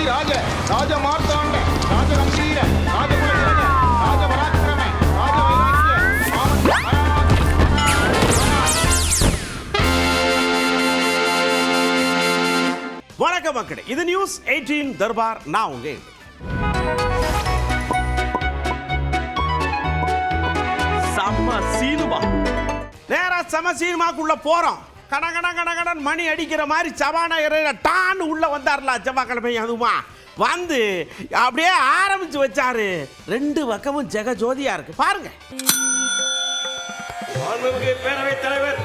ராஜ ராஜ மார்த்தாண்ட ராஜ கம்பீர ராஜ குலஜன ராஜ பராக்கிரம ராஜ வைராக்கிய வணக்கம் மக்களே, இது நியூஸ் 18 தர்பார். நான் உங்க செம்ம சீனுமா. நேரா செம சீனுமாக்குள்ள போறோம். கடன் மணி அடிக்கிற மாதிரி சபாநாயகர் டான்னு உள்ள வந்தார்ல செவ்வாய்க்கிழமை. அதுமா வந்து அப்படியே ஆரம்பிச்சு வச்சாரு. ரெண்டு பக்கமும் ஜெகஜோதியா இருக்கு பாருங்க. பேரவைத் தலைவர்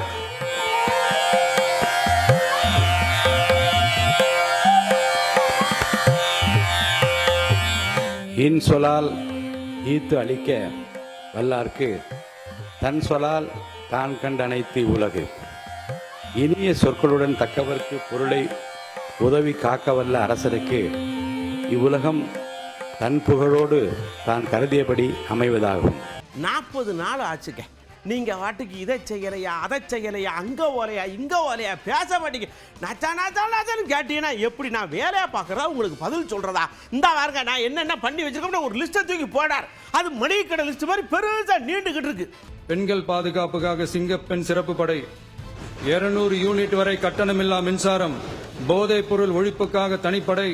இன்சொலால் ஈத்து அளிக்க வல்லார்க்கு தன் சொலால் தான் கண்டனைத்து உலகு. இனிய சொற்களுடன் தக்கவர்க்கு பொருளை உதவி காக்க வல்ல அரசருக்கு இவ்வுலகம் தன் புகழோடு தான் கருதியபடி அமைவதாகும். 40 நாள் ஆச்சுக்க. நீங்க வாட்டுக்கு இதை செய்யலையா அதை செய்யலையா அங்க ஓலையா இங்க ஓலையா பேச மாட்டீங்க. நச்சான்னு கேட்டீங்கன்னா எப்படி நான் வேலையா பார்க்கறதா உங்களுக்கு பதில் சொல்றதா? இந்த வாருங்க நான் என்னென்ன பண்ணி வச்சிருக்கோம் ஒரு லிஸ்ட்டை தூக்கி போடார். அது மளிகை லிஸ்ட் மாதிரி பெருசா நீண்டுகிட்டு இருக்கு. பெண்கள் பாதுகாப்புக்காக சிங்கப்பெண் சிறப்பு படை, 200 யூனிட் வரை கட்டணமில்லா மின்சாரம், போதைப் பொருள் ஒழிப்புக்காக தனிப்படை,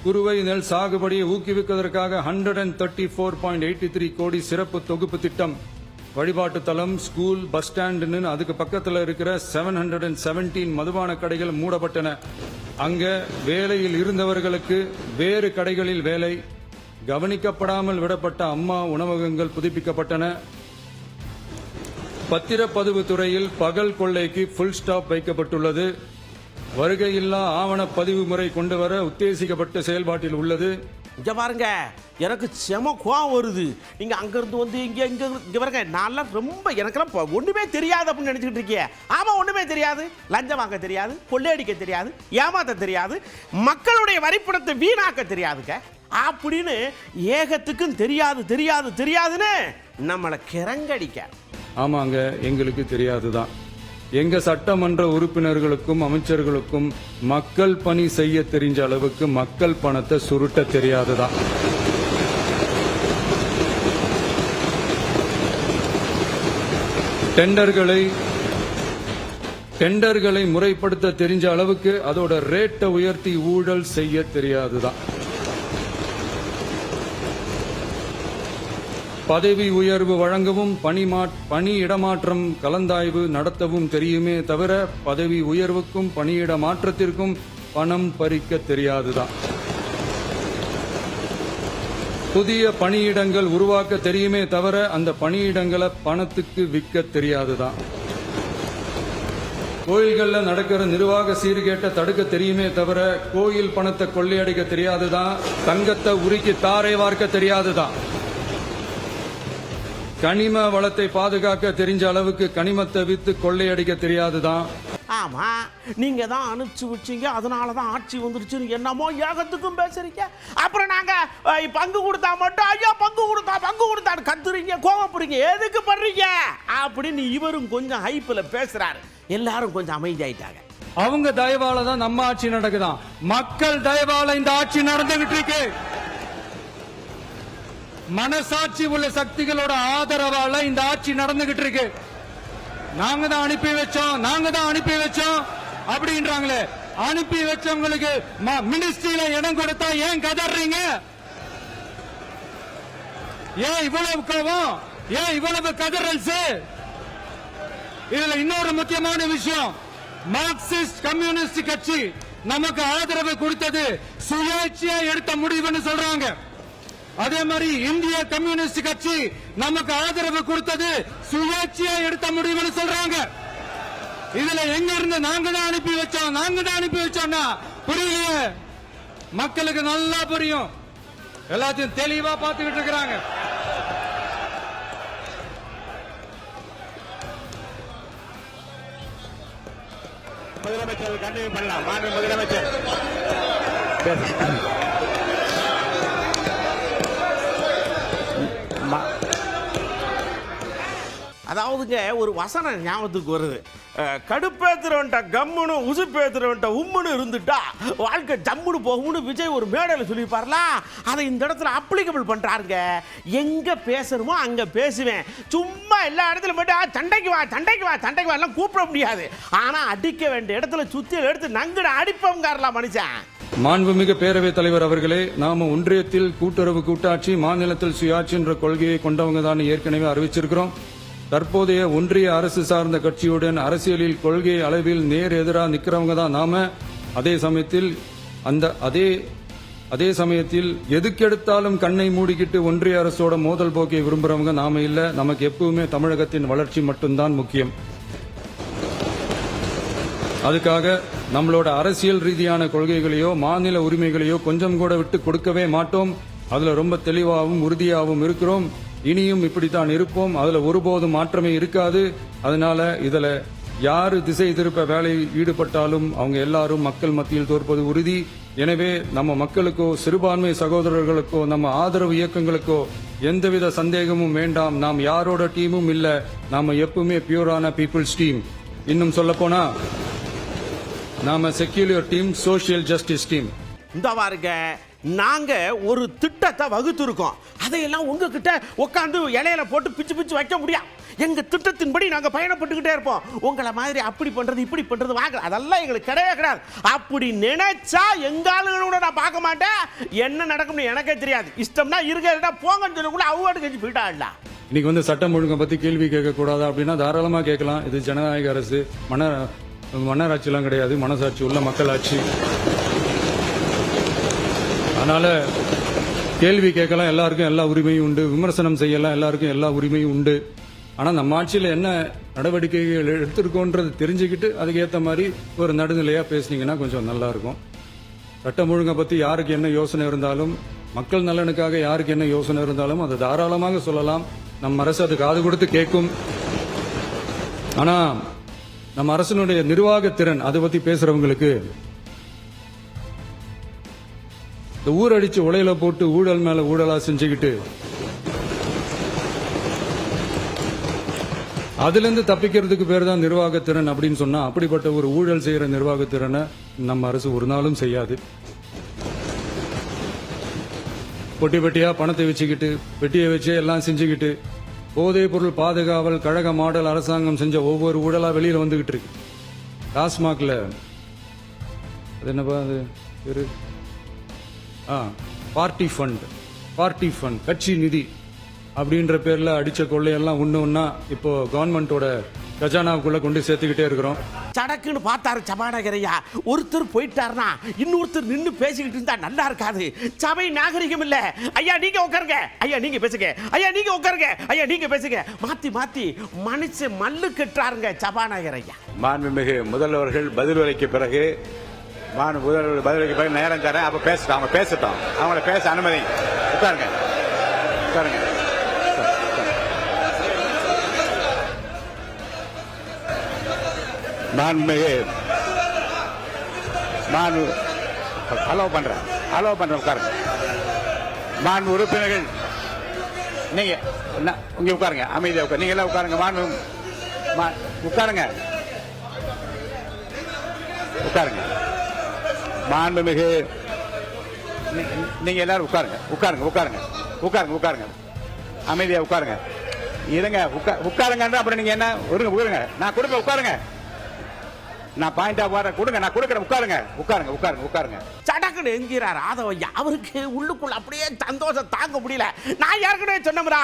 குறுவை நெல் சாகுபடியை ஊக்குவிப்பதற்காக 134.83 கோடி சிறப்பு தொகுப்பு திட்டம், வழிபாட்டு தலம், ஸ்கூல், பஸ் ஸ்டாண்டுன்னு அதுக்கு பக்கத்தில் இருக்கிற 717 மதுபான கடைகள் மூடப்பட்டன. அங்க வேலையில் இருந்தவர்களுக்கு வேறு கடைகளில் வேலை, கவனிக்கப்படாமல் விடப்பட்ட அம்மா உணவகங்கள் புதுப்பிக்கப்பட்டன. பத்திரப்பதிவு துறையில் பகல் கொள்ளைக்கு ஃபுல் ஸ்டாப் வைக்கப்பட்டுள்ளது. வருகையில்லா ஆவண பதிவு முறை கொண்டு வர உத்தேசிக்கப்பட்ட செயல்பாட்டில் உள்ளது. இங்க பாருங்க, எனக்கு செம கோவம் வருது. நீங்க அங்கிருந்து வந்து இங்க பாருங்க, நான் ரொம்ப எனக்கெல்லாம் ஒண்ணுமே தெரியாது அப்படின்னு நினைச்சுக்கிட்டு இருக்கீங்க. ஆமா, ஒண்ணுமே தெரியாது. லஞ்சம் வாங்க தெரியாது, கொள்ளையடிக்க தெரியாது, ஏமாத்த தெரியாது, மக்களுடைய வரிப்பணத்தை வீணாக்க தெரியாதுங்க அப்படின்னு ஏகத்துக்கும் தெரியாதுன்னு நம்மளை கிறங்கடிக்க. ஆமாங்க, எங்களுக்கு தெரியாதுதான். எங்க சட்டமன்ற உறுப்பினர்களுக்கும் அமைச்சர்களுக்கும் மக்கள் பணி செய்ய தெரிஞ்ச அளவுக்கு மக்கள் பணத்தை சுருட்ட தெரியாதுதான். டெண்டர்களை முறைப்படுத்த தெரிஞ்ச அளவுக்கு அதோட ரேட்டை உயர்த்தி ஊழல் செய்ய தெரியாதுதான். பதவி உயர்வு வழங்கவும் பணி இடமாற்றம் கலந்தாய்வு நடத்தவும் தெரியுமே தவிர பதவி உயர்வுக்கும் பணியிட மாற்றத்திற்கும் பணம் பறிக்க தெரியாதுதான். புதிய பணியிடங்கள் உருவாக்க தெரியுமே தவிர அந்த பணியிடங்களை பணத்துக்கு விற்க தெரியாதுதான். கோயில்கள்ல நடக்கிற நிர்வாக சீர்கேட்டை தடுக்க தெரியுமே தவிர கோயில் பணத்தை கொள்ளையடிக்க தெரியாதுதான். தங்கத்தை உருக்கி தாரை வார்க்க தெரியாதுதான். கனிம வளத்தை பாதுகாக்க தெரிஞ்ச அளவுக்கு கனிமத்தை வித்து கொள்ளையடிக்க தெரியாதுதான். ஆமா, நீங்க தான் அனுப்பிச்சு வச்சீங்க, அதனாலதான் ஆட்சி வந்துருச்சு என்னமோ ஏகத்துக்கும் பேசுறீங்க. அப்புறம் நாங்க பங்கு கொடுத்தா மட்டும் ஐயா பங்கு கொடுத்தான்னு கத்துறீங்க, கோவப்படுறீங்க. எதுக்கு பண்றீங்க அப்படின்னு இவரும் கொஞ்சம் ஹைப்ல பேசுறாரு. எல்லாரும் கொஞ்சம் அமைதியாயிட்டாங்க. அவங்க தயவால தான் நம்ம ஆட்சி நடக்குதான். மக்கள் தயவால இந்த ஆட்சி நடந்துகிட்டு இருக்கு. மனசாட்சி உள்ள சக்திகளோட ஆதரவால இந்த ஆட்சி நடந்துகிட்டு இருக்கு. நாங்க தான் அனுப்பி வச்சோம் அப்படின்றாங்களே. அனுப்பி வச்சவங்களுக்கு மினிஸ்ட்ரியில இடம் கொடுத்தா ஏன் கதறீங்க? ஏன் இவ்வளவு கோவம்? ஏன் இவ்வளவு கதறல்ஸ்? இதுல இன்னொரு முக்கியமான விஷயம், மார்க்சிஸ்ட் கம்யூனிஸ்ட் கட்சி நமக்கு ஆதரவு கொடுத்தது சுயேட்சையா எடுத்த முடிவுன்னு சொல்றாங்க. அதே மாதிரி இந்திய கம்யூனிஸ்ட் கட்சி நமக்கு ஆதரவு கொடுத்தது சுயேட்சையா எடுத்த முடிவுன்னு சொல்றாங்க. இதுல எங்க இருந்து நாங்க தான் அனுப்பி வச்சோம்னா புரியல. மக்களுக்கு நல்லா புரியும். எல்லாத்தையும் தெளிவா பார்த்துக்கிட்டு இருக்கிறாங்க. முதலமைச்சர் கண்டிப்பாக பண்ணலாம். மாநில முதலமைச்சர் அதாவதுங்க ஒரு வசனம் ஞாபகத்துக்கு வருது. கடுப்பேத்துறவன்ட்ட கம்முன்னு உசுப்பேத்துறவன்ட்ட உம்முன்னு இருந்துட்டா வாழ்க்கை ஜம்முன்னு போகும்னு விஜய் ஒரு மேடையில் சொல்லியிருப்பார்ல, அதை இந்த இடத்துல அப்ளிகபிள் பண்றாருங்க. எங்க பேசணுமோ அங்க பேசுவேன். சும்மா எல்லா இடத்துல மட்டும் சண்டைக்கு வா சண்டைக்கு வா சண்டைக்கு வா எல்லாம் கூப்பிட முடியாது. ஆனா அடிக்க வேண்டிய இடத்துல சுத்தியில் எடுத்து நங்குட அடிப்பவங்காரலாம் மனுஷன். மாண்புமிகு பேரவைத் தலைவர் அவர்களே, நாம ஒன்றியத்தில் கூட்டுறவு கூட்டாட்சி, மாநிலத்தில் சுயாட்சி என்ற கொள்கையை கொண்டவங்க தான் ஏற்கனவே அறிவிச்சிருக்கிறோம். தற்போதைய ஒன்றிய அரசு சார்ந்த கட்சியுடன் அரசியலில் கொள்கை அளவில் நேர் எதிராக நிக்கிறவங்க தான் நாம. அதே சமயத்தில் எதுக்கெடுத்தாலும் கண்ணை மூடிக்கிட்டு ஒன்றிய அரசோட மோதல் போக்கை விரும்புறவங்க நாம இல்ல. நமக்கு எப்பவுமே தமிழகத்தின் வளர்ச்சி மட்டும்தான் முக்கியம். அதுக்காக நம்மளோட அரசியல் ரீதியான கொள்கைகளையோ மாநில உரிமைகளையோ கொஞ்சம் கூட விட்டு கொடுக்கவே மாட்டோம். அதுல ரொம்ப தெளிவாகவும் உறுதியாகவும் இருக்கிறோம். இனியும் இப்படித்தான் இருப்போம். அதுல ஒருபோதும் மாற்றமே இருக்காது. அதனால இதுல யாரு திசை திருப்ப வேலையில் ஈடுபட்டாலும் அவங்க எல்லாரும் மக்கள் மத்தியில் தோற்பது உறுதி. எனவே நம்ம மக்களுக்கோ சிறுபான்மை சகோதரர்களுக்கோ நம்ம ஆதரவு இயக்கங்களுக்கோ எந்தவித சந்தேகமும் வேண்டாம். நாம் யாரோட டீமும் இல்ல. நாம எப்பவுமே பியூரான பீப்புள்ஸ் டீம். இன்னும் சொல்ல போனா நாம secular team, social justice team. இந்த பாருங்க, நாங்க ஒரு திட்டத்தை வகுத்திருக்கோம். அதையெல்லாம் உங்ககிட்ட உட்காந்து இலையில போட்டு பிச்சு பிச்சு வைக்க முடியாது. எங்க திட்டத்தின்படி நாங்க பயணப்பட்டுக்கிட்டே இருப்போம். உங்களை மாதிரி அப்படி பண்றது இப்படி பண்றது வாங்க, அதெல்லாம் எங்களுக்கு கிடையவே கிடையாது. அப்படி நினைச்சா எங்க ஆளுங்களோட நான் பார்க்க மாட்டேன். என்ன நடக்கும்னு எனக்கே தெரியாது. இஷ்டம்னா இருக்க போங்கன்னு சொல்லக்குள்ள அவ்வாடு கஞ்சி போயிட்டாடா. இன்னைக்கு சட்டம் ஒழுங்கை பத்தி கேள்வி கேட்க கூடாதா அப்படின்னா தாராளமா கேட்கலாம். இது ஜனநாயக அரசு, மன்னராட்சியெல்லாம் கிடையாது, மனசாட்சி உள்ள மக்களாட்சி. அதனால கேள்வி கேட்கலாம், எல்லாருக்கும் எல்லா உரிமையும் உண்டு. விமர்சனம் செய்யலாம், எல்லாருக்கும் எல்லா உரிமையும் உண்டு. ஆனா நம்ம ஆட்சியில் என்ன நடவடிக்கைகள் எடுத்திருக்கோன்றது தெரிஞ்சுக்கிட்டு அதுக்கு ஏற்ற மாதிரி ஒரு நடுநிலையா பேசுனீங்கன்னா கொஞ்சம் நல்லா இருக்கும். சட்டம் ஒழுங்கை பத்தி யாருக்கு என்ன யோசனை இருந்தாலும், மக்கள் நலனுக்காக யாருக்கு என்ன யோசனை இருந்தாலும் அதை தாராளமாக சொல்லலாம். நம்ம அரசு அது காது கொடுத்து கேட்கும். ஆனா நம்ம அரசினுடைய நிர்வாக திறன் அதை பத்தி பேசுறவங்களுக்கு இந்த ஊரடிச்சு உலையில போட்டு ஊழல் மேல ஊழலா செஞ்சுக்கிட்டு அதுல இருந்து தப்பிக்கிறதுக்கு பேர் தான் நிர்வாகத்திறன் அப்படின்னு சொன்னா, அப்படிப்பட்ட ஒரு ஊழல் செய்யற நிர்வாகத்திறனை நம்ம அரசு ஒரு நாளும் செய்யாது. பொட்டி பெட்டியா பணத்தை வச்சுக்கிட்டு பெட்டியை வச்சு எல்லாம் செஞ்சுக்கிட்டு போதைப் பொருள் பாதுகாவல் கழக மாடல் அரசாங்கம் செஞ்ச ஒவ்வொரு ஊழலா வெளியில வந்துகிட்டு இருக்கு. டாஸ்மாக்ல அது என்னப்பா அது பேரு, பார்ட்டி ஃபண்ட் கட்சி நிதி அப்படின்ற பேர்ல அடிச்ச கொள்ளையெல்லாம் ஒண்ணா இப்போ கவர்மெண்டோட கஜானாவுக்குள்ள கொண்டு சேர்த்துக்கிட்டே இருக்கிறோம். சடக்குன்னு பார்த்தாரு சபாநாயகரையா. ஒருத்தர் போயிட்டாருனா இன்னொருத்தர் நின்று பேசிக்கிட்டு இருந்தா நல்லா இருக்காது. சபை நாகரிகம் இல்ல. ஐயா நீங்க உட்காருங்க, ஐயா நீங்க பேசுங்க, ஐயா நீங்க உட்காருங்க, ஐயா நீங்க பேசுங்க. மாத்தி மாத்தி மனுஷ மல்லு கட்டுறாருங்க சபாநாயகரையா. மாண்புமிகு முதல்வர்கள் பதில் உரைக்கு பிறகு நேரம் தரேன். அப்ப பேசட்டும், அவங்க பேசட்டும், அவங்கள பேச அனுமதி. உட்காருங்க உட்காருங்க. அலோவ் பண்றேன் உட்காருங்க. மாண்பு உறுப்பினர்கள் நீங்க இங்க உட்காருங்க, அமைதியா உட்காரு. நீங்க எல்லாம் உட்காருங்க. உட்காருங்க. மாண்புமிகு நீங்க எல்லாரும் உட்காருங்க. அமைதியா உட்காருங்க. இருங்க உட்காருங்க. அப்புறம் நீங்க என்ன உட்காருங்க. நான் கொடுப்பேன், உட்காருங்க. நான் பாயிண்டா வர கொடுங்க, நான் கொடுக்கறேன். உட்காருங்க. சடக்குன்னு என்கிறார் ஆதவையா. அவருக்கு உள்ளுக்குள்ள அப்படியே சந்தோஷம் தாங்க முடியல. நான் ஏற்கனவே சொன்னமுறா,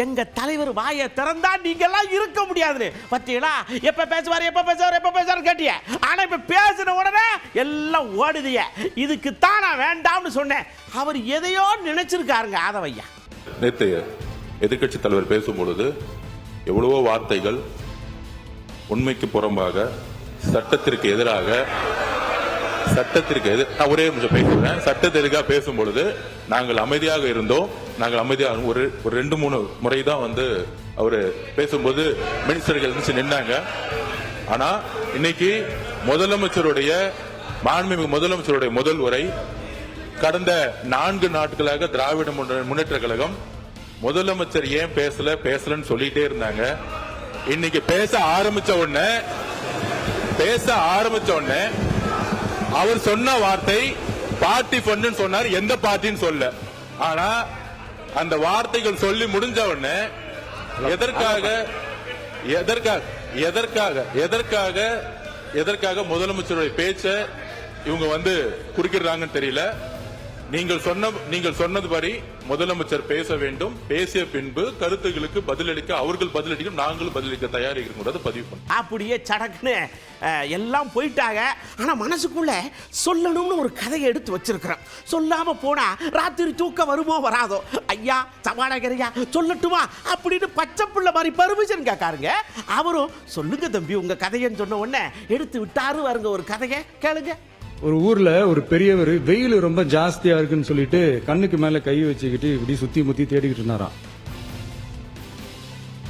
எங்க தலைவர் வாயை திறந்தா நீங்க எல்லாம் இருக்க முடியாதுன்னு. பத்தியலா எப்ப பேசுவாரு கேட்டிய. ஆனா இப்ப பேசின உடனே எல்லாம் ஓடுதிய. இதுக்கு தான் நான் வேண்டாம்னு சொன்னேன். அவர் எதையோ நினைச்சிருக்காருங்க ஆதவையா. நேற்று எதிர்கட்சி தலைவர் பேசும்பொழுது எவ்வளவோ வார்த்தைகள் உண்மைக்கு புறம்பாக, சட்டத்திற்கு எதிராக, நான் ஒரே நிமிஷம் பேசுறேன். சட்டத்திற்காக பேசும்பொழுது நாங்கள் அமைதியாக இருந்தோம். ஒரு 2-3 முறை தான் அவரு பேசும்போது மினிஸ்டர்கள் நின்னாங்க. ஆனா இன்னைக்கு மாண்புமிகு முதலமைச்சருடைய முதல் உரை, கடந்த 4 நாட்களாக திராவிட முன்னேற்ற கழகம் முதலமைச்சர் ஏன் பேசலன்னு சொல்லிட்டே இருந்தாங்க. இன்னைக்கு பேச ஆரம்பிச்ச உடனே பேச ஆரம்பிச்ச உடனே அவர் சொன்ன வார்த்தை பார்ட்டி ஃபண்ட் சொன்னார், எந்த பார்ட்டின்னு சொல்ல. ஆனா அந்த வார்த்தைகள் சொல்லி முடிஞ்ச உடனே எதற்காக முதலமைச்சருடைய பேச்ச இவங்க வந்து குறுக்கிடுறாங்கன்னு தெரியல. நீங்கள் சொன்னதுபடி முதலமைச்சர் பேச வேண்டும். பேசிய பின்பு கருத்துகளுக்கு பதிலளிக்க அவர்கள் பதிலளிக்கும், நாங்களும் பதிலளிக்க தயார் இருக்கிறத பதிவு பண்ணோம். அப்படியே சடக்குன்னு எல்லாம் போயிட்டாங்க. ஆனா மனசுக்குள்ள சொல்லணும்னு ஒரு கதையை எடுத்து வச்சிருக்கிறேன். சொல்லாம போனா ராத்திரி தூக்கம் வருமோ வராதோ. ஐயா சபாநாயகரையா சொல்லட்டுமா அப்படின்னு பச்சை பிள்ளை மாதிரி பர்மிஷன் கேட்காருங்க. அவரும் சொல்லுங்க தம்பி உங்க கதையன்னு சொன்ன உடனே எடுத்து விட்டாரு. வருங்க ஒரு கதையை கேளுங்க. ஒரு ஊர்ல ஒரு பெரியவர் வெயில் ரொம்ப ஜாஸ்தியா இருக்குன்னு சொல்லிட்டு கண்ணுக்கு மேல கை வச்சுக்கிட்டு இப்படி சுத்தி முத்தி தேடிக்கிட்டு இருந்தாராம்.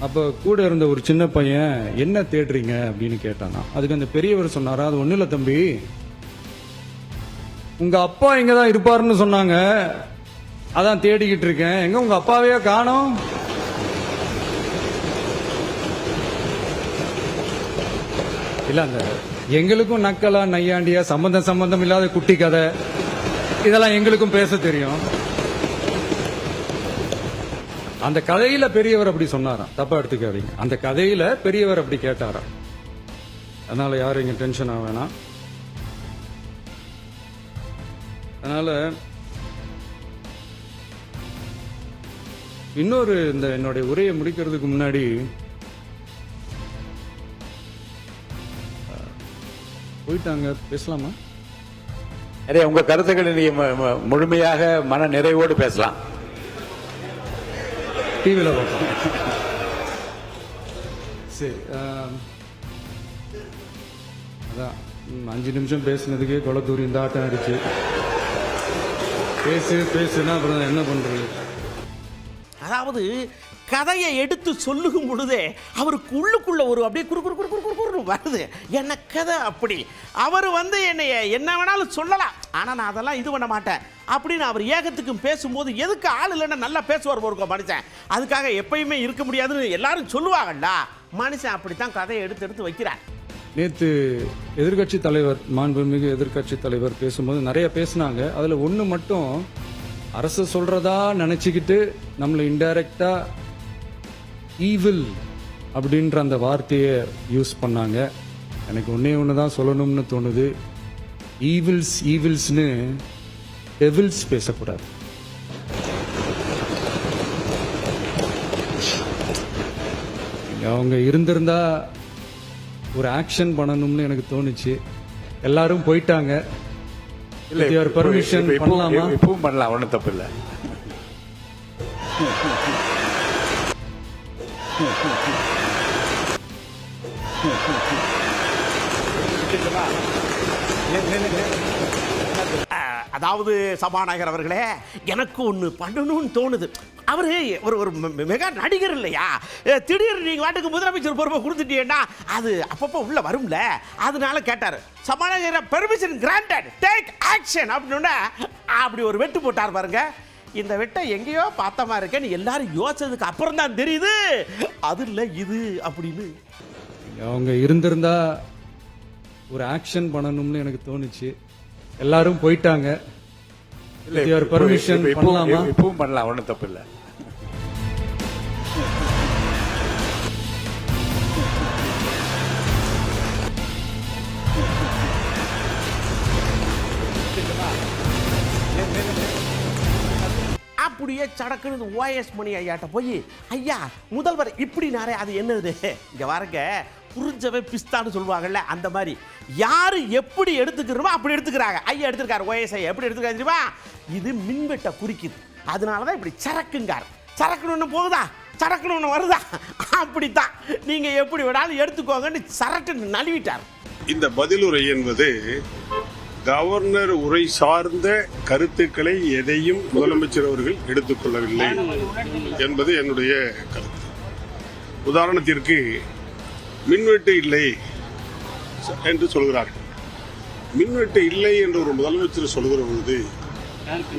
அப்ப கூட இருந்த ஒரு சின்ன பையன் என்ன தேடுறீங்க அப்படின்னு கேட்டானா. அதுக்கு அந்த பெரியவர் சொன்னாரா, அது ஒண்ணு இல்ல தம்பி, உங்க அப்பா இங்கதான் இருப்பாருன்னு சொன்னாங்க, அதான் தேடிக்கிட்டு இருக்கேன். எங்க உங்க அப்பாவையே காணோம். இல்ல அந்த எங்களுக்கும் நக்கலா நையாண்டியா சம்பந்தம் இல்லாத குட்டி கதை இதெல்லாம் எங்களுக்கும் பேச தெரியும். அந்த கதையில பெரியவர் அப்படி சொன்னாராம், தப்பா எடுத்துக்காதீங்க. அந்த கதையில பெரியவர் அப்படி கேட்டாராம். அதனால யாரும் இங்க டென்ஷன் ஆக வேணாம். அதனால இன்னொரு இந்த என்னுடைய உரையை முடிக்கிறதுக்கு முன்னாடி போயிட்டாங்க, பேசலாமா? நிறைய உங்க கருத்துக்களை நீங்க முழுமையாக மன நிறைவோடு பேசலாம். டிவியில் பார்ப்போம். சரி, அதான் 5 நிமிஷம் பேசுனதுக்கே கொளத்தூரி இந்த ஆட்டம் அடிச்சு பேசுனா அப்புறம் என்ன பண்றது? அதாவது கதையை எடுத்து சொல்லுகும் பொழுதே அவருக்கு உள்ளுக்குள்ள ஒரு அப்படியே குறு குறு குறு குறு குறு குறு வருது. என்ன கதை அப்படி அவர் வந்து என்னைய என்ன வேணாலும் சொல்லலாம், ஆனால் நான் அதெல்லாம் இது பண்ண மாட்டேன் அப்படின்னு அவர் ஏகத்துக்கும் பேசும்போது எதுக்கு ஆள் இல்லைன்னா நல்லா பேசுவார் ஒரு மனுஷன். அதுக்காக எப்பயுமே இருக்க முடியாதுன்னு எல்லாரும் சொல்லுவாங்கல்ல. மனுஷன் அப்படித்தான் கதையை எடுத்து எடுத்து வைக்கிறார். நேற்று எதிர்கட்சி தலைவர், மாண்புமிகு எதிர்கட்சி தலைவர் பேசும்போது நிறைய பேசினாங்க. அதில் ஒன்று மட்டும் அரசு சொல்றதா நினைச்சுக்கிட்டு நம்மளை இன்டைரக்டா ஈவில் அப்படின்ற அந்த வார்த்தையை யூஸ் பண்ணாங்க. எனக்கு ஒன்று தான் சொல்லணும்னு தோணுது. ஈவில்ஸ்னு டெவில்ஸ் பேசக்கூடாது. அவங்க இருந்திருந்தா ஒரு ஆக்ஷன் பண்ணணும்னு எனக்கு தோணுச்சு. எல்லாரும் போயிட்டாங்க. பர்மிஷன் பண்ணலாமா? இப்பவும் பண்ணலாம், ஒன்றும் தப்பு இல்லை. அதாவது சபாநாயகர் அவர்களே, எனக்கு ஒன்று பண்ணணும்னு தோணுது. அவரு ஒரு மெகா நடிகர் இல்லையா? திடீர்னு நீங்க வாட்டுக்கு முதலமைச்சர் பொறுப்பை கொடுத்துட்டீங்கன்னா அது அப்பப்போ உள்ள வரும்ல, அதனால கேட்டார். சபாநாயகர் பெர்மிஷன் கிராண்டட், டேக் ஆக்ஷன் அப்படின்னு அப்படி ஒரு வெட்டு போட்டார் பாருங்க. இந்த வெட்டை எங்கேயோ பார்த்தமா இருக்கேன்னு எல்லாரும் யோசிச்சதுக்கு அப்புறம் தான் தெரியுது அது இல்லை இது அப்படின்னு. அவங்க இருந்திருந்தா ஒரு ஆக்ஷன் பண்ணணும்னு எனக்கு தோணுச்சு. எல்லாரும் போயிட்டாங்க. பர்மிஷன் பண்ணலாமா? இப்பவும் பண்ணலாம், ஒன்றும் தப்பு இல்லை. அப்படியே சடக்குன்னு OS மணி ஐயாட்ட போய், ஐயா முதல்வர் இப்படி நாரே அது என்னது இங்க வரங்க புரிஞ்சவே பிஸ்தான்னு சொல்லுவாங்கல்ல, அந்த மாதிரி யாரு எப்படி எடுத்துக்கிறோமோ அப்படி எடுத்துக்கிறாங்க. ஐயா எடுத்துருக்காரு, OS ஐயா எப்படி எடுத்துக்காரு தெரியுமா? இது மின்வெட்டை குறிக்குது, அதனாலதான் இப்படி சரக்குங்கார். சரக்குன்னு ஒன்று போகுதா, சரக்குன்னு ஒன்று வருதா, அப்படித்தான் நீங்க எப்படி வேணாலும் எடுத்துக்கோங்கன்னு சரட்டு நழுவிட்டார். இந்த பதிலுரை என்பது கவர்னர் உரை சார்ந்த கருத்துக்களை எதையும் முதலமைச்சர் அவர்கள் எடுத்துக்கொள்ளவில்லை என்பது என்னுடைய கருத்து. உதாரணத்திற்கு மின்வெட்டு இல்லை என்று சொல்கிறார்கள். மின்வெட்டு இல்லை என்று ஒரு முதலமைச்சர் சொல்கிற பொழுது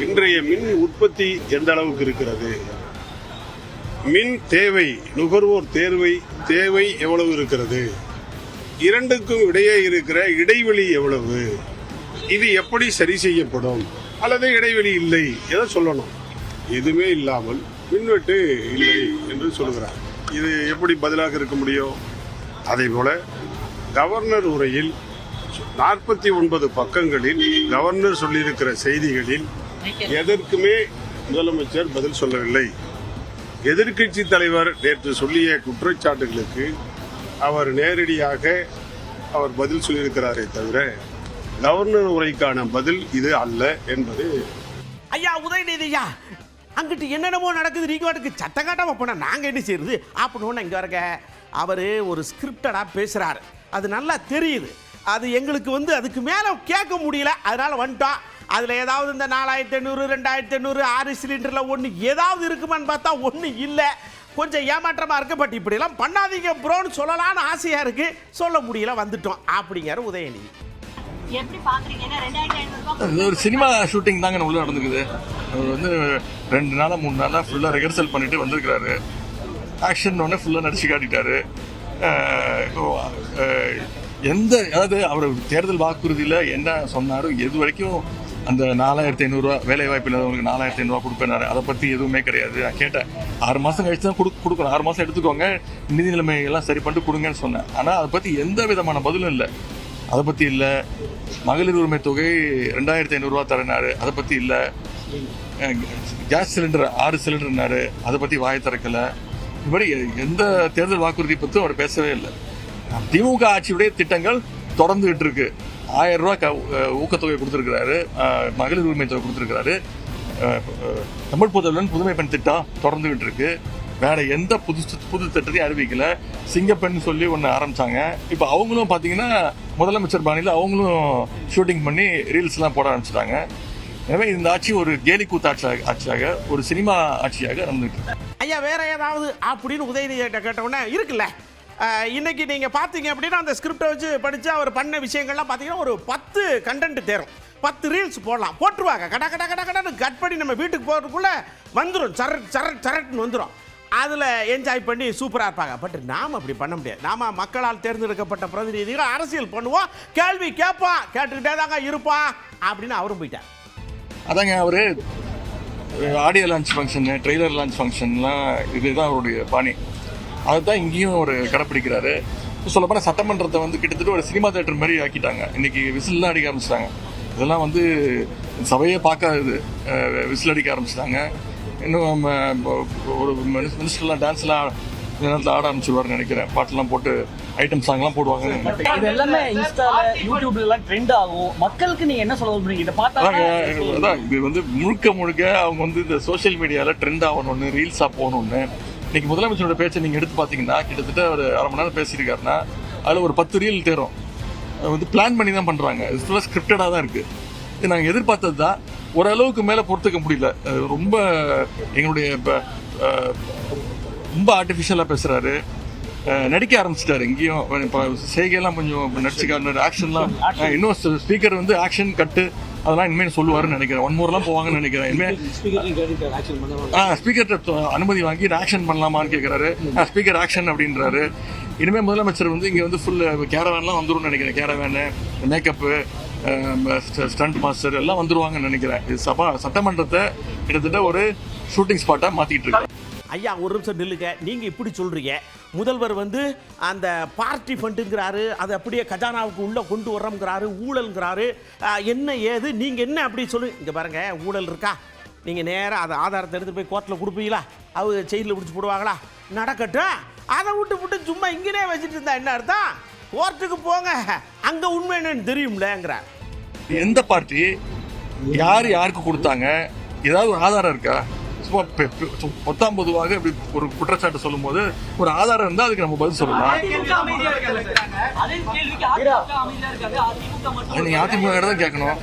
இன்றைய மின் உற்பத்தி எந்த அளவுக்கு இருக்கிறது, மின் தேவை, நுகர்வோர் தேவை எவ்வளவு இருக்கிறது, இரண்டுக்கும் இடையே இருக்கிற இடைவெளி எவ்வளவு, இது எப்படி சரி செய்யப்படும், அல்லது இடைவெளி இல்லை எதை சொல்லணும். எதுவுமே இல்லாமல் மின்வெட்டு இல்லை என்று சொல்கிறார். இது எப்படி பதிலாக இருக்க முடியும்? அதே போல கவர்னர் உரையில் 49 பக்கங்களில் கவர்னர் சொல்லியிருக்கிற செய்திகளில் எதற்குமே முதலமைச்சர் பதில் சொல்லவில்லை. எதிர்க்கட்சி தலைவர் நேற்று சொல்லிய குற்றச்சாட்டுகளுக்கு அவர் நேரடியாக பதில் சொல்லியிருக்கிறாரே தவிர கவர்னர் உரைக்கான பதில் இது அல்ல என்பது. ஐயா உதயநிதி ஐயா, அங்கிட்டு என்னென்னமோ நடக்குது, நீங்க வாட்டுக்கு சட்டம் காட்டாம போனா நாங்க என்ன செய்யறது அப்படின்னு இங்க வரங்க. அவர் ஒரு ஸ்கிரிப்டடா பேசுறாரு, அது நல்லா தெரியுது. அது எங்களுக்கு அதுக்கு மேல கேட்க முடியல, அதனால வந்துட்டோம். அதுல ஏதாவது இந்த 4800 2800 6 சிலிண்டர்ல ஒண்ணு ஏதாவது இருக்குமான்னு பார்த்தா ஒண்ணு இல்ல. கொஞ்சம் ஏமாற்றமா இருக்கு. பட் இப்படி எல்லாம் பண்ணாதீங்க ப்ரோன்னு சொல்லலாம்னு ஆசையா இருக்கு, சொல்ல முடியல, வந்துட்டோம் அப்படிங்கிற உதயநிதி. இது ஒரு சினிமா ஷூட்டிங் தாங்க உள்ள நடந்துக்குது. அவர் 2 நாளா 3 நாளா ஃபுல்லா ரிஹர்சல் பண்ணிட்டு வந்திருக்கிறாரு. ஆக்ஷன் ஒன்று ஃபுல்லா நடிச்சு காட்டிட்டாரு. அதாவது அவர் தேர்தல் வாக்குறுதியில் என்ன சொன்னாரோ எது வரைக்கும் அந்த 4500 வேலை வாய்ப்பு இல்லாதவங்களுக்கு 4500 கொடுப்பேனாரு. அதை பற்றி எதுவுமே கிடையாது. நான் கேட்டேன், 6 மாதம் கழிச்சு தான் கொடுக்கணும், 6 மாதம் எடுத்துக்கோங்க, நிதி நிலைமை எல்லாம் சரி பண்ணிட்டு கொடுங்கன்னு சொன்னேன். ஆனால் அதை பற்றி எந்த விதமான பதிலும் இல்லை. அதை பற்றி இல்லை. மகளிர் உரிமை தொகை 2500 தரனாரு, அதை பற்றி இல்லை. கேஸ் சிலிண்டர் 6 சிலிண்டர்னாரு, அதை பற்றி வாயை திறக்கலை. இப்படி எந்த தேர்தல் வாக்குறுதி பற்றியும் அவர் பேசவே இல்லை. திமுக ஆட்சியுடைய திட்டங்கள் தொடர்ந்துகிட்டு இருக்கு. 1000 ரூபாய் ஊக்கத்தொகை கொடுத்துருக்கிறாரு, மகளிர் உரிமை தொகை கொடுத்துருக்கிறாரு. தமிழ் புதல்வன் புதுமை பெண் திட்டம் தொடர்ந்துகிட்டு இருக்கு. வேற எந்த புது திட்டத்தையும் அறிவிக்கல. சிங்கப்பெண் சொல்லி ஒன்று ஆரம்பிச்சாங்க. இப்போ அவங்களும் பார்த்தீங்கன்னா முதலமைச்சர் பாணியில் அவங்களும் ஷூட்டிங் பண்ணி ரீல்ஸ்லாம் போட ஆரம்பிச்சிட்டாங்க. எனவே இந்த ஆட்சி ஒரு கேலி கூத்து ஆட்சியாக ஒரு சினிமா ஆட்சியாக நடந்துட்டு. ஐயா வேற ஏதாவது அப்படின்னு உதயநிதி கேட்டவுடனே இருக்குல்ல, இன்னைக்கு நீங்க பாத்தீங்க அப்படின்னா அந்த ஸ்கிரிப்டை வச்சு படிச்சு அவர் பண்ண விஷயங்கள்லாம் பாத்தீங்கன்னா ஒரு 10 கண்டென்ட் தேரும், 10 ரீல்ஸ் போடலாம், போட்டுருவாங்க. கட கட கட கடன்னு கட் பண்ணி நம்ம வீட்டுக்கு போகிறதுக்குள்ள வந்துடும், சரட்னு வந்துடும். அதில் என்ஜாய் பண்ணி சூப்பராக இருப்பாங்க. பட் நாம் அப்படி பண்ண முடியாது. நாம் மக்களால் தேர்ந்தெடுக்கப்பட்ட பிரதிநிதிகள் அரசியல் பண்ணுவோம், கேள்வி கேட்போம், கேட்டுக்கிட்டே தாங்க இருப்பான் அப்படின்னு அவரும் போயிட்டார். அதாங்க அவர் audio launch function, trailer launch ஃபங்க்ஷன்லாம் இதுதான் அவருடைய பாணி. அதுதான் இங்கேயும் ஒரு கடைப்பிடிக்கிறாரு. சொல்லப்போனால் சட்டமன்றத்தை கிட்டத்தட்ட ஒரு சினிமா தேட்டர் மாதிரி ஆக்கிட்டாங்க. இன்னைக்கு விசில்லாம் அடிக்க ஆரம்பிச்சிட்டாங்க. இதெல்லாம் சபையே பார்க்காது, விசில் அடிக்க ஆரம்பிச்சிட்டாங்க. இன்னும் ஒரு மினிஸ்டர்லாம் டான்ஸ்லாம் நேரத்தில் ஆட ஆரம்பிச்சிருவாருன்னு நினைக்கிறேன். பாட்டெல்லாம் போட்டு ஐட்டம் சாங்லாம் போடுவாங்க. இது எல்லாமே இன்ஸ்டால யூடியூப்ல எல்லாம் ட்ரெண்ட் ஆகும். மக்களுக்கு நீங்க என்ன சொல்ல விரும்புறீங்க? இத பார்த்தா அதான் இது முழுக்க அவங்க இந்த சோஷியல் மீடியால ட்ரெண்ட் ஆகணும்னு, ரீல்ஸா போகணும்னு. இன்னைக்கு முதலமைச்சரோட பேச்சை நீங்க எடுத்து பாத்தீங்கன்னா கிட்டத்தட்ட ஒரு 1/2 மணி நேரம் பேசியிருக்காருன்னா அதுல ஒரு 10 ரீல் தேரும். பிளான் பண்ணி தான் பண்றாங்க. இது ஃபுல்லா ஸ்கிரிப்டடா தான் இருக்கு. இது நாங்கள் எதிர்பார்த்தது தான். ஓரளவுக்கு மேல பொறுத்துக்க முடியல. ரொம்ப எங்களுடைய ரொம்ப ஆர்டிஃபிஷியலாக பேசுறாரு, நடிக்க ஆரம்பிச்சிட்டாரு. இங்கேயும் செய்கையெல்லாம் கொஞ்சம் நடிச்சுக்காரு, ஆக்ஷன்லாம் இன்னும் ஸ்பீக்கர் ஆக்ஷன் கட்டு அதெல்லாம் இனிமேல் சொல்லுவாருன்னு நினைக்கிறேன். 1 மோர்லாம் போவாங்கன்னு நினைக்கிறேன். இனிமேல் ஸ்பீக்கர் அனுமதி வாங்கி ஆக்ஷன் பண்ணலாமான்னு கேட்குறாரு. ஸ்பீக்கர் ஆக்ஷன் அப்படின்றாரு. இனிமேல் முதலமைச்சர் இங்கே ஃபுல் கேரவேன்லாம் வந்துடும் நினைக்கிறேன். கேரவேனு, மேக்கப்பு, ஸ்டண்ட் மாஸ்டர் எல்லாம் வந்துருவாங்கன்னு நினைக்கிறேன். இது சட்டமன்றத்தை கிட்டத்தட்ட ஒரு ஷூட்டிங் ஸ்பாட்டாக மாற்றிட்டு இருக்கு. ஐயா ஒரு நிமிஷம் நில்லுங்க. நீங்கள் இப்படி சொல்கிறீங்க, முதல்வர் அந்த பார்ட்டி ஃபண்டுங்கிறாரு, அது அப்படியே கஜானாவுக்கு உள்ளே கொண்டு வர்றோங்கிறாரு, ஊழல்ங்கிறாரு. என்ன ஏது நீங்கள் என்ன அப்படி சொல்லு. இங்கே பாருங்கள், ஊழல் இருக்கா? நீங்கள் நேராக அதை ஆதாரத்தை எடுத்து போய் கோர்ட்டில் கொடுப்பீங்களா? அவங்க செயலில் பிடிச்சி போடுவாங்களா? நடக்கட்டும். அதை விட்டு சும்மா இங்கேனே வச்சுட்டு இருந்தா என்ன அர்த்தம்? கோர்ட்டுக்கு போங்க, அங்கே உண்மை என்னன்னு தெரியும்லங்கிறார். எந்த பார்ட்டி யாருக்கு கொடுத்தாங்க, ஏதாவது ஒரு ஆதாரம் இருக்கா? சும்மா 19 இப்படி ஒரு குற்றச்சாட்டு சொல்லும் போது ஒரு ஆதாரம் இருந்தால் அதுக்கு நம்ம பதில் சொல்லலாம். நீங்க அதிமுக தான் கேட்கணும்.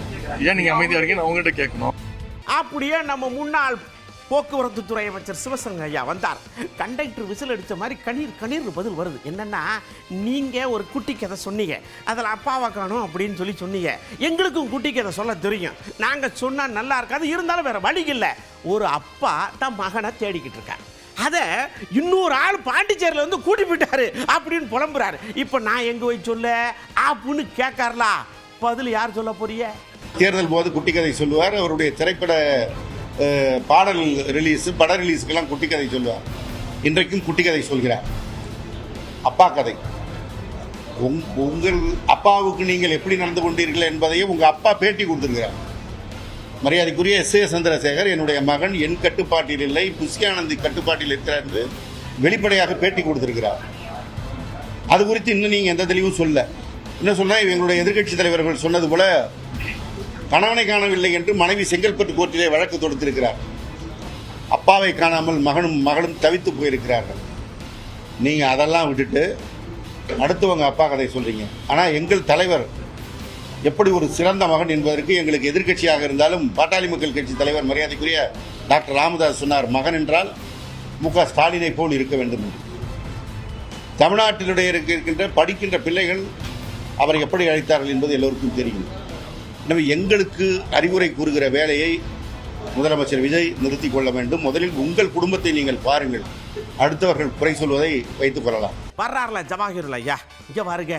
ஏன் நீங்க அமைதியா இருக்கீங்கன்னு அவங்ககிட்ட கேட்கணும். அப்படியே நம்ம முன்னாள் போக்குவரத்து துறை அமைச்சர் சிவசங்கர் ஐயா வந்தார். கண்டக்டர் விசில் அடித்த மாதிரி கணீர் பதில் வருது. என்னன்னா, நீங்கள் ஒரு குட்டி கதை சொன்னீங்க, அதில் அப்பாவை காணும் அப்படின்னு சொன்னீங்க. எங்களுக்கும் குட்டி கதை சொல்ல தெரியும், நாங்கள் சொன்னால் நல்லா இருக்காது, இருந்தாலும் வேற வழி இல்லை. ஒரு அப்பா தன் மகனை தேடிக்கிட்டு இருக்கார். அதை இன்னொரு ஆள் பாண்டிச்சேரியில் வந்து கூட்டி போயிட்டாரு அப்படின்னு புலம்புறாரு. இப்போ நான் எங்கே போய் சொல்ல அப்படின்னு கேட்காரலா, பதில் யார் சொல்ல போறிய? தேர்தல் போது குட்டி கதை சொல்லுவார். அவருடைய திரைப்பட பாடல் ரிலீஸ், பட ரிலீஸுக்கெல்லாம் குட்டி கதை சொல்லுவார். இன்றைக்கும் குட்டி கதை சொல்கிறார். அப்பா கதை. உங்கள் அப்பாவுக்கு நீங்கள் எப்படி நடந்து கொண்டீர்கள் என்பதையும் உங்கள் அப்பா பேட்டி கொடுத்திருக்கிறார். மரியாதைக்குரிய S.A. சந்திரசேகர், என்னுடைய மகன் என் கட்டுப்பாட்டில் இல்லை, புஷ்யானந்தி கட்டுப்பாட்டில் இருக்கிறார் என்று வெளிப்படையாக பேட்டி கொடுத்திருக்கிறார். அது குறித்து இன்னும் நீங்கள் எந்த தெளிவும் சொல்ல. என்ன சொன்னால், எங்களுடைய எதிர்க்கட்சி தலைவர்கள் சொன்னது போல கணவனை காணவில்லை என்று மனைவி செங்கல்பட்டு கோர்ட்டிலே வழக்கு தொடுத்திருக்கிறார். அப்பாவை காணாமல் மகளும் தவித்து போயிருக்கிறார்கள். நீங்கள் அதெல்லாம் விட்டுட்டு அடுத்தவங்க அப்பா கதை சொல்றீங்க. ஆனால் எங்கள் தலைவர் எப்படி ஒரு சிறந்த மகன் என்பதற்கு எங்களுக்கு எதிர்க்கட்சியாக இருந்தாலும் பாட்டாளி மக்கள் கட்சி தலைவர் மரியாதைக்குரிய டாக்டர் ராமதாஸ் சொன்னார், மகன் என்றால் மு.க. ஸ்டாலினை போல் இருக்க வேண்டும் என்று. தமிழ்நாட்டினுடைய இருக்கின்ற படிக்கின்ற பிள்ளைகள் அவரை எப்படி அழைத்தார்கள் என்பது எல்லோருக்கும் தெரியும். எனவே எங்களுக்கு அறிவுரை கூறுகிற வேலையை முதலமைச்சர் விஜய் நிறுத்திக் கொள்ள வேண்டும். முதலில் உங்கள் குடும்பத்தை நீங்கள் பாருங்கள், அடுத்தவர்கள் குறை சொல்வதை வைத்துக் கொள்ளலாம். வர்றாருல ஜவாஹிருல் ஐயா, இங்கே பாருங்க,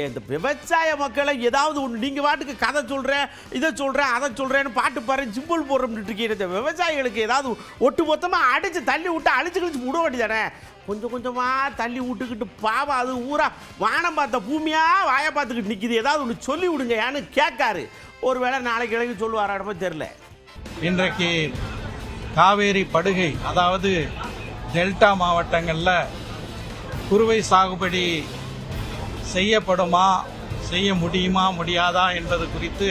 இந்த விவசாய மக்களை ஏதாவது ஒன்று நீங்கள் பாட்டுக்கு கதை சொல்கிறேன், இதை சொல்கிறேன், அதை சொல்கிறேன்னு பாட்டு பாரு சிம்பிள் போடுறோம்னு இருக்கீங்க. இந்த விவசாயிகளுக்கு ஏதாவது ஒட்டு மொத்தமாக அடித்து தள்ளி விட்டு அழிச்சு கழிச்சு விட வேண்டியதானே? கொஞ்சம் கொஞ்சமாக தள்ளி விட்டுக்கிட்டு பாவம் அது ஊரா வானம் பார்த்த பூமியாக வாயை பார்த்துக்கிட்டு நிற்கிது, ஏதாவது ஒன்று சொல்லி விடுங்க ஏன்னு கேட்காரு. ஒருவேளை நாளைக்கு கிழக்கு சொல்லுவாராடமே தெரில. இன்றைக்கு காவேரி படுகை, அதாவது டெல்டா மாவட்டங்களில் குறுவை சாகுபடி செய்யப்படுமா, செய்ய முடியுமா முடியாதா என்பது குறித்து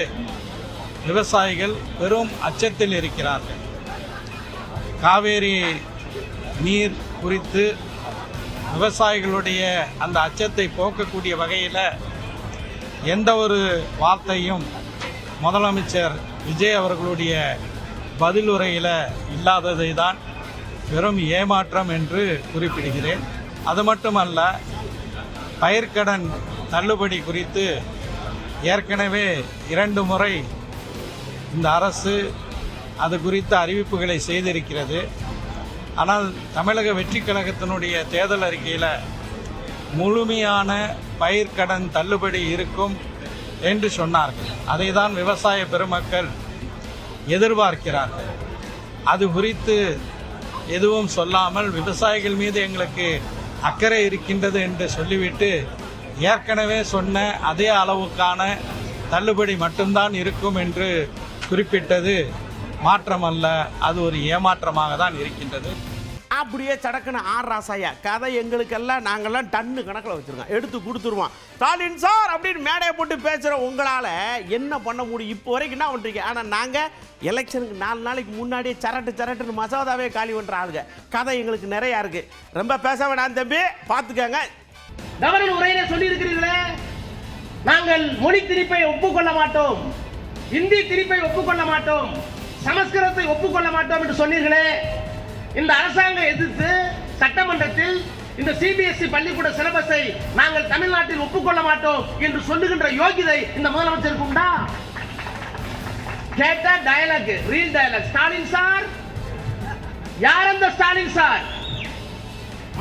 விவசாயிகள் பெரும் அச்சத்தில் இருக்கிறார்கள். காவேரி நீர் குறித்து விவசாயிகளுடைய அந்த அச்சத்தை போக்கக்கூடிய வகையில் எந்த ஒரு வார்த்தையும் முதலமைச்சர் விஜய் அவர்களுடைய பதிலுரையில் இல்லாததை தான் பெரும் ஏமாற்றம் என்று குறிப்பிடுகிறேன். அது மட்டுமல்ல, பயிர்க்கடன் தள்ளுபடி குறித்து ஏற்கனவே 2 முறை இந்த அரசு அது குறித்த அறிவிப்புகளை செய்திருக்கிறது. ஆனால் தமிழக வெற்றிக் கழகத்தினுடைய தேர்தல் அறிக்கையில் முழுமையான பயிர்க்கடன் தள்ளுபடி இருக்கும் என்று சொன்னார்கள். அதை தான் விவசாய பெருமக்கள் எதிர்பார்க்கிறார்கள். அது குறித்து எதுவும் சொல்லாமல் விவசாயிகள் மீது எங்களுக்கு அக்கறை இருக்கின்றது என்று சொல்லிவிட்டு ஏற்கனவே சொன்ன அதே அளவுக்கான தள்ளுபடி மட்டும்தான் இருக்கும் என்று குறிப்பிட்டது மாற்றமல்ல, அது ஒரு ஏமாற்றமாக தான் இருக்கின்றது. அப்படியே சடக்குன்னு ஆர் ராசாயா கதை எங்களுக்கெல்லாம் நாங்கள்லாம் டன்னு கணக்கில் வச்சுருக்கோம், எடுத்து கொடுத்துருவோம். ஸ்டாலின் சார் அப்படின்னு மேடையை போட்டு பேசுகிற உங்களால் என்ன பண்ண முடியும்? இப்போ வரைக்கும் என்ன பண்ணுறீங்க? ஆனால் நாங்கள் எலெக்ஷனுக்கு 4 நாளைக்கு முன்னாடியே சரட்டுன்னு மசோதாவே காலி பண்ணுற ஆளுங்க. கதை எங்களுக்கு நிறையா இருக்குது. ரொம்ப பேச வேணாம் தம்பி, பார்த்துக்கங்க. கவர்னர் உரையில சொல்லி இருக்கிறீர்களே, நாங்கள் மொழி திணிப்பை ஒப்புக்கொள்ள மாட்டோம், இந்தி திணிப்பை ஒப்புக்கொள்ள மாட்டோம், சமஸ்கிருதத்தை ஒப்புக்கொள்ள மாட்டோம் என்று சொன்னீர்களே. இந்த அரசாங்கம் எதிர்த்து சட்டமன்றத்தில் இந்த சிபிஎஸ்இ பள்ளிக்கூட சிலபஸை நாங்கள் தமிழ்நாட்டில் ஒப்புக்கொள்ள மாட்டோம் என்று சொல்லுகின்ற யோகிதை இந்த முதலமைச்சருக்கு உண்டா? கேட்ட dialogue, reel dialogue. Stalin sir யார்? அந்த ஸ்டாலின் சார்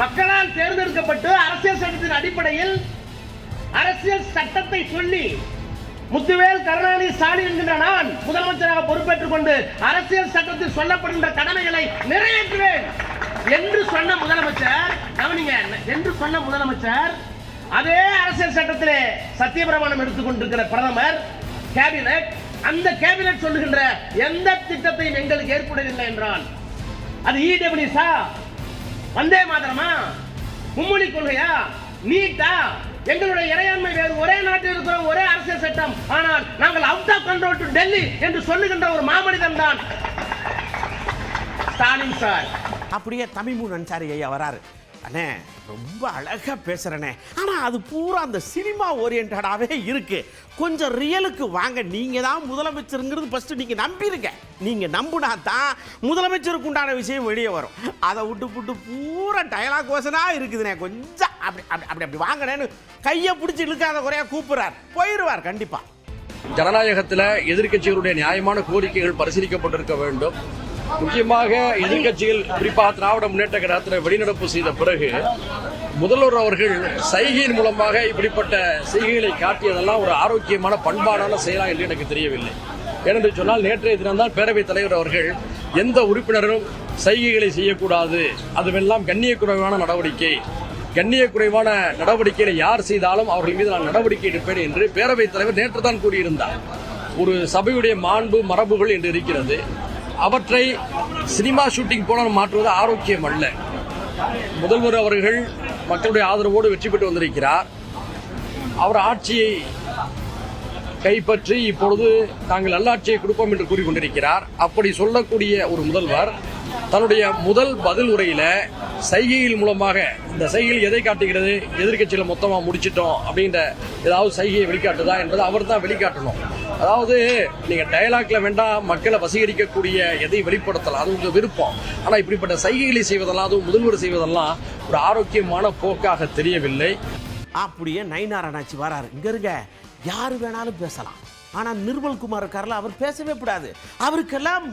மக்களால் தேர்ந்தெடுக்கப்பட்டு அரசியல் சட்டத்தின் அடிப்படையில் அரசியல் சட்டத்தை சொல்லி முத்துவேல் கருணாநிதி ஸ்டாலின் என்கின்ற நான் முதலமைச்சராக பொறுப்பேற்றுக் கொண்டு அரசியல் சட்டத்தில் சொல்லப்படுகின்ற கடமைகளை நிறைவேற்றுவேன் என்று சொன்ன முதலமைச்சர், கவனிங்க, என்று சொன்ன முதலமைச்சர் அதே அரசியல் சட்டத்திலே சத்தியப்பிரமாணம் எடுத்துக்கொண்டிருக்கிற பிரதமர், கேபினெட், அந்த கேபினெட் சொல்லுகின்ற எந்த திட்டத்தையும் எங்களுக்கு ஏற்படவில்லை என்றால் அது இடபிள்யூஸா, வந்தே மாதரமா, மும்மொழி கொள்கையா, நீட்டா, எங்களுடைய இறையாண்மை வேறு, ஒரே நாட்டில் இருக்கிற ஒரே அரசியல் சட்டம், ஆனால் நாங்கள் out of control to Delhi என்று சொல்லுகின்ற ஒரு மாமனிதன் தான் ஸ்டாலின் சார். அப்படியே தமிழ்மூன் அன்சாரி ஐயா வராரு. அண்ணே ரொம்ப அழகாக பேசுகிறேனே, ஆனால் அது பூரா அந்த சினிமா ஓரியன்டாகவே இருக்குது. கொஞ்சம் ரியலுக்கு வாங்க. நீங்கள் தான் முதலமைச்சருங்கிறது ஃபஸ்ட்டு நீங்கள் நம்பிருங்க. நீங்கள் நம்பினா தான் முதலமைச்சருக்கு உண்டான விஷயம் வெளியே வரும். அதை விட்டு பூரா டயலாக் வசனாக இருக்குதுண்ணே. கொஞ்சம் அப்படி அப்படி அப்படி அப்படி வாங்கினேன்னு கையை பிடிச்சி இழுக்காத குறையாக கூப்பிட்றார், போயிடுவார் கண்டிப்பாக. ஜனநாயகத்தில் எதிர்க்கட்சிகளுடைய நியாயமான கோரிக்கைகள் பரிசீலிக்கப்பட்டிருக்க வேண்டும். முக்கியமாக எதிர்க்கட்சிகள் குறிப்பாக திராவிட முன்னேற்ற கழகத்தில் வெளிநடப்பு செய்த பிறகு முதல்வர் அவர்கள் சைகையின் மூலமாக இப்படிப்பட்ட செய்கைகளை காட்டியதெல்லாம் ஒரு ஆரோக்கியமான பண்பாடான செயலா என்று எனக்கு தெரியவில்லை. ஏனென்று சொன்னால் நேற்றைய தினம்தான் பேரவைத் தலைவர் அவர்கள் எந்த உறுப்பினரும் சைகைகளை செய்யக்கூடாது, அதுவெல்லாம் கண்ணியக்குறைவான நடவடிக்கை, கண்ணியக்குறைவான நடவடிக்கைகளை யார் செய்தாலும் அவர்கள் மீது நான் நடவடிக்கை எடுப்பேன் என்று பேரவைத் தலைவர் நேற்று தான் கூறியிருந்தார். ஒரு சபையுடைய மாண்பு மரபுகள் என்று இருக்கிறது. அவற்றை சினிமா ஷூட்டிங் போல மாற்றுவது ஆரோக்கியம் அல்ல. முதல்வர் அவர்கள் மக்களுடைய ஆதரவோடு வெற்றி பெற்று வந்திருக்கிறார். அவர் ஆட்சியை கைப்பற்றி இப்பொழுது நாங்கள் நல்லாட்சியை கொடுப்போம் என்று கூறிக்கொண்டிருக்கிறார். அப்படி சொல்லக்கூடிய ஒரு முதல்வர் தன்னுடைய முதல் பதில் உரையில சைகைகள் மூலமாக, இந்த சைகைகள் எதை காட்டுகிறது, எதிர்க்கட்சியில மொத்தமா முடிச்சிட்டோம் அப்படின்ற ஏதாவது சைகையை வெளிக்காட்டுதா என்பதை அவர் தான் வெளிக்காட்டணும். அதாவது நீங்க டயலாக்ல வேண்டாம், மக்களை வசீகரிக்கக்கூடிய எதை வெளிப்படுத்தலாம், அது உங்க விருப்பம். ஆனா இப்படிப்பட்ட சைகைகளை செய்வதெல்லாம், அதுவும் முதல்வர் செய்வதெல்லாம் ஒரு ஆரோக்கியமான போக்காக தெரியவில்லை. அப்படியே நயினார் அண்ணாச்சி வராரு, இங்க இருங்க, யாரு வேணாலும் பேசலாம். ஆனால் நிர்மல்குமார் இருக்கார்ல, அவர் பேசவே கூடாது. அவருக்கெல்லாம்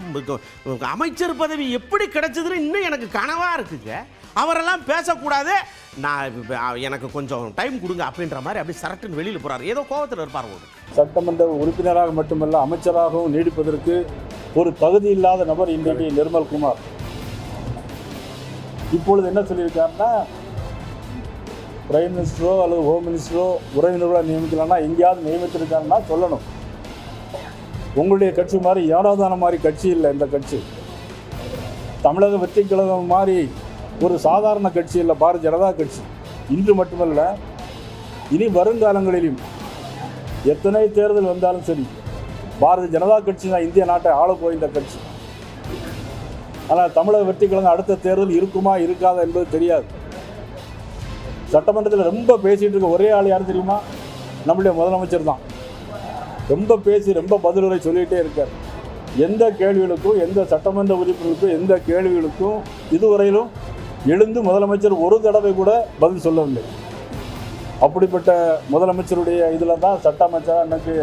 அமைச்சர் பதவி எப்படி கிடைச்சதுன்னு இன்னும் எனக்கு கனவாக இருக்குங்க. அவரெல்லாம் பேசக்கூடாது, நான் எனக்கு கொஞ்சம் டைம் கொடுங்க அப்படின்ற மாதிரி அப்படி சரட்டுன்னு வெளியில் போகிறார். ஏதோ கோபத்தில் இருப்பார். ஒரு சட்டமன்ற உறுப்பினராக மட்டுமல்ல அமைச்சராகவும் நீடிப்பதற்கு ஒரு தகுதி இல்லாத நபர் இன்றைக்கு நிர்மல்குமார். இப்பொழுது என்ன சொல்லியிருக்காருன்னா, பிரைம் மினிஸ்டரோ அல்லது ஹோம் மினிஸ்டரோ உறவினர்களோ நியமிக்கலாம்னா எங்கேயாவது நியமித்திருக்காருன்னா சொல்லணும். உங்களுடைய கட்சி மாதிரி ஏடாதான மாதிரி கட்சி இல்லை இந்த கட்சி. தமிழக வெற்றி கழகம் மாதிரி ஒரு சாதாரண கட்சி இல்லை பாரதிய ஜனதா கட்சி. இன்று மட்டுமல்ல, இனி வருங்காலங்களிலும் எத்தனை தேர்தல் வந்தாலும் சரி, பாரதிய ஜனதா கட்சி தான் இந்திய நாட்டை ஆள போகின்ற கட்சி. ஆனால் தமிழக வெற்றி கழகம் அடுத்த தேர்தல் இருக்குமா இருக்காதா என்பது தெரியாது. சட்டமன்றத்தில் ரொம்ப பேசிகிட்டு இருக்க ஒரே ஆள் யார் தெரியுமா? நம்முடைய முதலமைச்சர் தான். ரொம்ப பேசி ரொம்ப பதிலுரை சொல்லிகிட்டே இருக்கார். எந்த கேள்விகளுக்கும், எந்த சட்டமன்ற உறுப்பினருக்கும், எந்த கேள்விகளுக்கும் இதுவரையிலும் எழுந்து முதலமைச்சர் ஒரு தடவை கூட பதில் சொல்லவில்லை. அப்படிப்பட்ட முதலமைச்சருடைய இதில் தான் சட்ட அமைச்சராக எனக்கு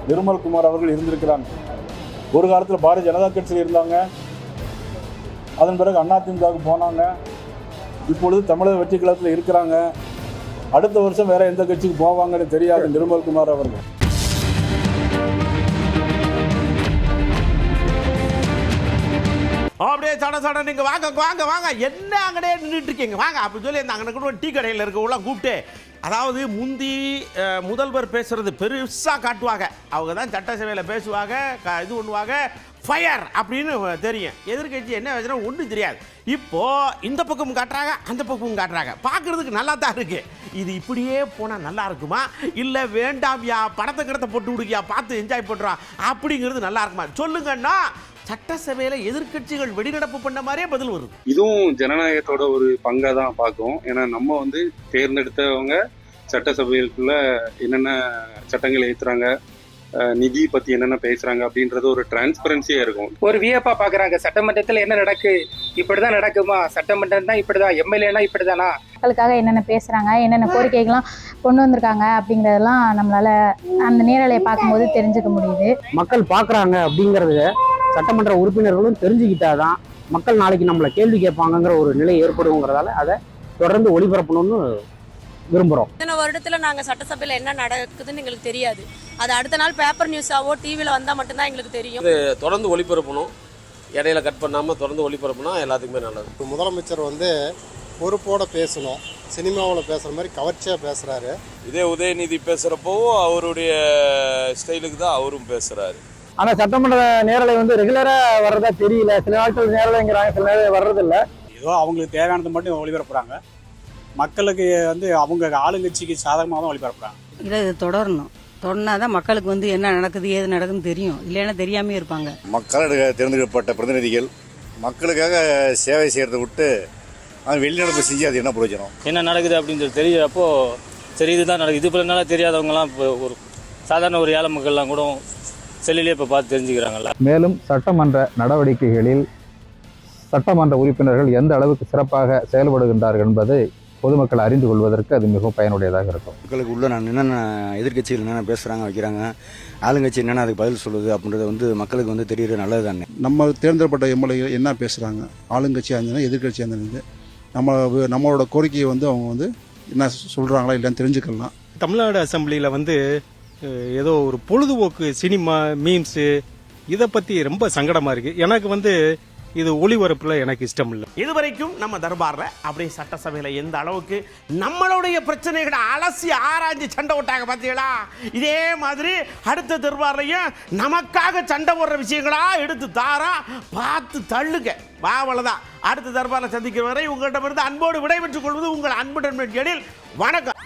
நிர்மல்குமார் அவர்கள் இருந்திருக்கிறாங்க. ஒரு காலத்தில் பாரதிய ஜனதா கட்சியில் இருந்தாங்க, அதன் பிறகு அதிமுகவுக்கு போனாங்க, இப்பொழுது தமிழக வெற்றி கழகத்தில் இருக்கிறாங்க. அடுத்த வருஷம் வேற எந்த கட்சிக்கு போவாங்கன்னு தெரியாது நிர்மல்குமார் அவர்கள். அப்படியே சட நீங்க வாங்க வாங்க வாங்க, என்ன அங்கடே நின்றுட்டு இருக்கீங்க, வாங்க அப்படி சொல்லி அந்த அங்கே கூட டீ கடையில் இருக்கவங்களாம் கூப்பிட்டு, அதாவது முந்தி முதல்வர் பேசுறது பெருசாக காட்டுவாங்க, அவங்க தான் சட்டசபையில் பேசுவாங்க, இது பண்ணுவாங்க, ஃபயர் அப்படின்னு தெரியும். எதிர்கட்சி என்ன வச்சுனா ஒன்றும் தெரியாது. இப்போ இந்த பக்கம் காட்டுறாங்க, அந்த பக்கம் காட்டுறாங்க, பார்க்கறதுக்கு நல்லா தான் இருக்கு. இது இப்படியே போனால் நல்லா இருக்குமா, இல்லை வேண்டாம்யா படத்தை கிடத்தை போட்டு விடுக்கியா பார்த்து என்ஜாய் பண்ணுறான் அப்படிங்கிறது நல்லா இருக்குமா சொல்லுங்கன்னா, சட்டசபையில் எதிர்கட்சிகள் வெளிநடப்பு பண்ண மாதிரியே பதில் வருது. இதுவும் ஜனநாயகத்தோட ஒரு பங்காக தான் பார்க்கும். ஏன்னா நம்ம தேர்ந்தெடுத்தவங்க சட்டசபைகளுக்குள்ள என்னென்ன சட்டங்கள் ஏற்றுறாங்க, நிதி பத்தி என்னென்ன பேசுறாங்க அப்படின்றது ஒரு டிரான்ஸ்பரன்சியா இருக்கும். ஒரு வியப்பா பாக்குறாங்க, சட்டமன்றத்தில் என்ன நடக்கு, இப்படிதான் நடக்குமா, சட்டமன்றம் தான் இப்படிதான், எம்எல்ஏனா இப்படிதானா, மக்களுக்காக என்னென்ன பேசுறாங்க, என்னென்ன கோரிக்கைகள்லாம் கொண்டு வந்திருக்காங்க அப்படிங்கறதெல்லாம் நம்மளால அந்த நேரலையை பார்க்கும்போது தெரிஞ்சுக்க முடியுது. மக்கள் பாக்குறாங்க அப்படிங்கறது சட்டமன்ற உறுப்பினர்களும் தெரிஞ்சுக்கிட்டாதான் மக்கள் நாளைக்கு நம்மளை கேள்வி கேட்பாங்கிற ஒரு நிலை ஏற்படுங்கிறதால அதை தொடர்ந்து ஒளிபரப்பணும்னு விரும்புகிறோம். இத்தனை வருடத்துல நாங்கள் சட்டசபையில் என்ன நடக்குதுன்னு எங்களுக்கு தெரியாது. அது அடுத்த நாள் பேப்பர் நியூஸாவோ டிவியில் வந்தால் மட்டும்தான் எங்களுக்கு தெரியும். தொடர்ந்து ஒளிபரப்பணும், இடையில கட் பண்ணாமல் தொடர்ந்து ஒளிபரப்புனா எல்லாத்துக்குமே நல்லது. முதலமைச்சர் பொறுப்போட பேசணும், சினிமாவில் பேசுகிற மாதிரி கவர்ச்சியாக பேசுகிறாரு. இதே உதயநிதி பேசுகிறப்போ அவருடைய ஸ்டைலுக்கு தான் அவரும் பேசுகிறாரு. ஆனால் சட்டமன்ற நேரலை ரெகுலராக வர்றதா தெரியல. சில நாட்கள் நேரலைங்கிறாங்க, சில நேரம் வர்றதில்ல. ஏதோ அவங்களுக்கு தேவையானது மட்டும் ஒளிபரப்புறாங்க. மக்களுக்கு அவங்க ஆளுங்கட்சிக்கு சாதகமாக தான் ஒளிபரப்புறாங்க. இதை தொடரணும், தொடர்னாதான் மக்களுக்கு என்ன நடக்குது ஏது நடக்குதுன்னு தெரியும். இல்லைன்னா தெரியாமே இருப்பாங்க. மக்களுக்கு தேர்ந்தெடுக்கப்பட்ட பிரதிநிதிகள் மக்களுக்காக சேவை செய்யறதை விட்டு வெளிநடப்பு செஞ்சு அது என்ன பிரயோஜனம்? என்ன நடக்குது அப்படின்னு தெரிஞ்சப்போ சரி இதுதான் நடக்குது. இது போல தெரியாதவங்கலாம் இப்போ ஒரு சாதாரண ஒரு ஏழை மக்கள்லாம் கூட செல்லிலே இப்போ பார்த்து தெரிஞ்சுக்கிறாங்கல்ல. மேலும் சட்டமன்ற நடவடிக்கைகளில் சட்டமன்ற உறுப்பினர்கள் எந்த அளவுக்கு சிறப்பாக செயல்படுகின்றார்கள் என்பதை பொதுமக்கள் அறிந்து கொள்வதற்கு அது மிகவும் பயனுடையதாக இருக்கும். மக்களுக்கு உள்ள நான் என்னென்ன எதிர்கட்சிகள் என்னென்ன பேசுகிறாங்க வைக்கிறாங்க, ஆளுங்கட்சி என்னென்ன அதுக்கு பதில் சொல்லுது அப்படின்றது மக்களுக்கு தெரியுது, நல்லது தானே. நம்ம தேர்ந்தெடுக்கப்பட்ட எம்எல்ஏ என்ன பேசுகிறாங்க, ஆளுங்கட்சியாக இருந்தாலும் எதிர்கட்சியாக இருந்தாலும் நம்மளோட கோரிக்கையை அவங்க என்ன சொல்கிறாங்களா இல்லைன்னு தெரிஞ்சுக்கலாம். தமிழ்நாடு அசெம்பிளியில் ஏதோ ஒரு பொழுதுபோக்கு சினிமா மீம்ஸு இதை பற்றி ரொம்ப சங்கடமாக இருக்குது. எனக்கு இது ஒளிபரப்பில் எனக்கு இஷ்டம் இல்லை. இதுவரைக்கும் நம்ம தர்பார்ல அப்படியே சட்டசபையில் எந்த அளவுக்கு நம்மளுடைய பிரச்சனைகளை அலசி ஆராய்ஞ்சு சண்டை போட்டாங்க பார்த்தீங்களா, இதே மாதிரி அடுத்த தர்பார்லையும் நமக்காக சண்டை போடுற விஷயங்களா எடுத்து தாரா பார்த்து தள்ளுங்க. அவ்வளவுதான். அடுத்த தர்பாரில் சந்திக்கிற வரை உங்களிடமிருந்து அன்போடு விடைபெற்றுக் கொள்வது உங்கள் அன்புடன் எழில். வணக்கம்.